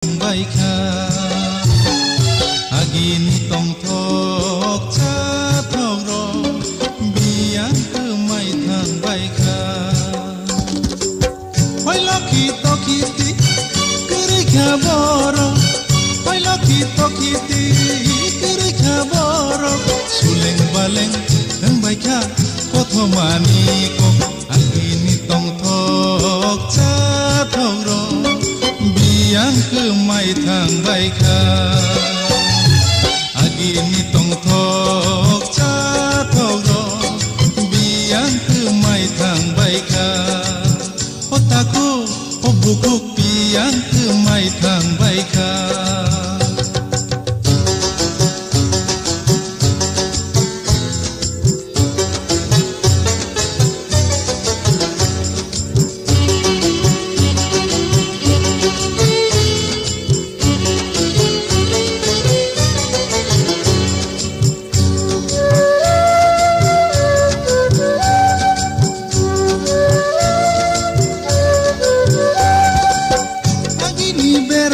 baikha agini tong thok cha thong ro biang ke mai thang baikha hoi lokhi tokhi ti kuri khaboro hoi lokhi tokhi ti kuri khaboro suleng baleng nang baikha kothomani ko agini tong thok cha thong ro biang ke mai thang baikha agini tong thok cha thong ro biang ke mai thang baikha otaku obuku biang ke mai thang baikha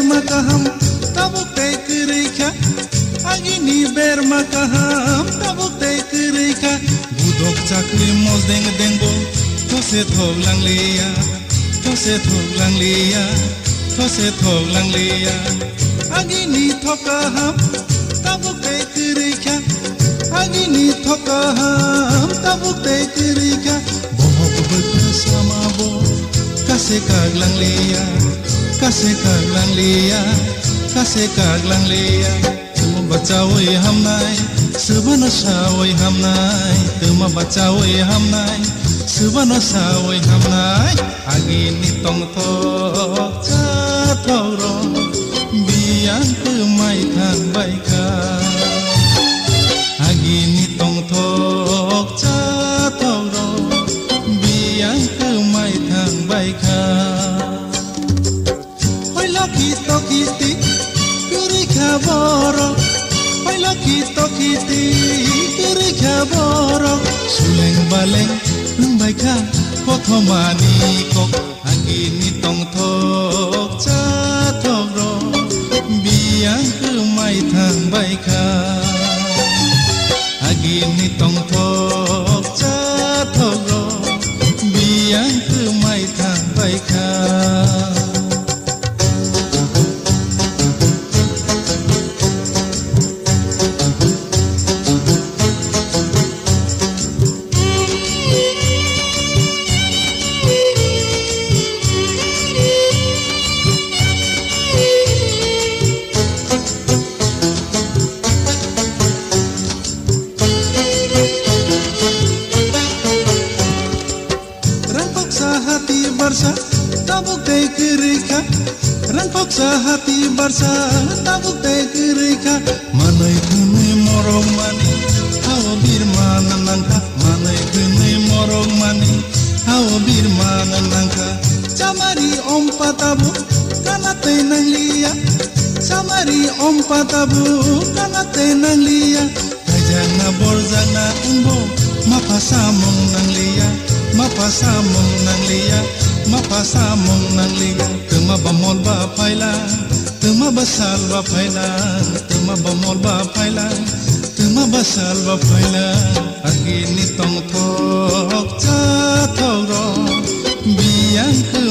makaham tabuk tek rekha agini ber makaham tabuk tek rekha budok chakri mos deng dengbo those thog lang leya those thog lang leya those thog lang leya agini thokaham tabuk tek rekha agini thokaham tabuk tek rekha bohok bersama bo kase kag lang leya kase kaglang liya kase kaglang liya tuma bachawai hamnai subhana sawai hamnai tuma bachawai hamnai subhana sawai hamnai agini tong thok cha thok ro biang ke mai thang baikha agini tong thok cha thok ro biang ke mai thang baikha Lokhi tokhi ti kuri khaboro hoi lokhi tokhi ti kuri khaboro suleng baleng nang baikha kothomani kok agini tong thok cha thok ro biang ke mai thang baikha agini tong thok cha thok ro biang ke mai thang baikha barsa tabuk tek rekha rangkok sahati barsa tabuk tek rekha manai kene morong mani hao bir mananangka manai kene morong mani hao bir mananangka chamari ompa tabu kanate nang liya chamari ompa tabu kanate nang liya kajana borzana umbo mapasa mong nang liya mapasa mong nang liya mapasa mong nang liya tuma bamol ba phailang tuma basal ba phailang tuma bamol ba phailang tuma basal ba phailang agini tong thok cha thok ro biang ke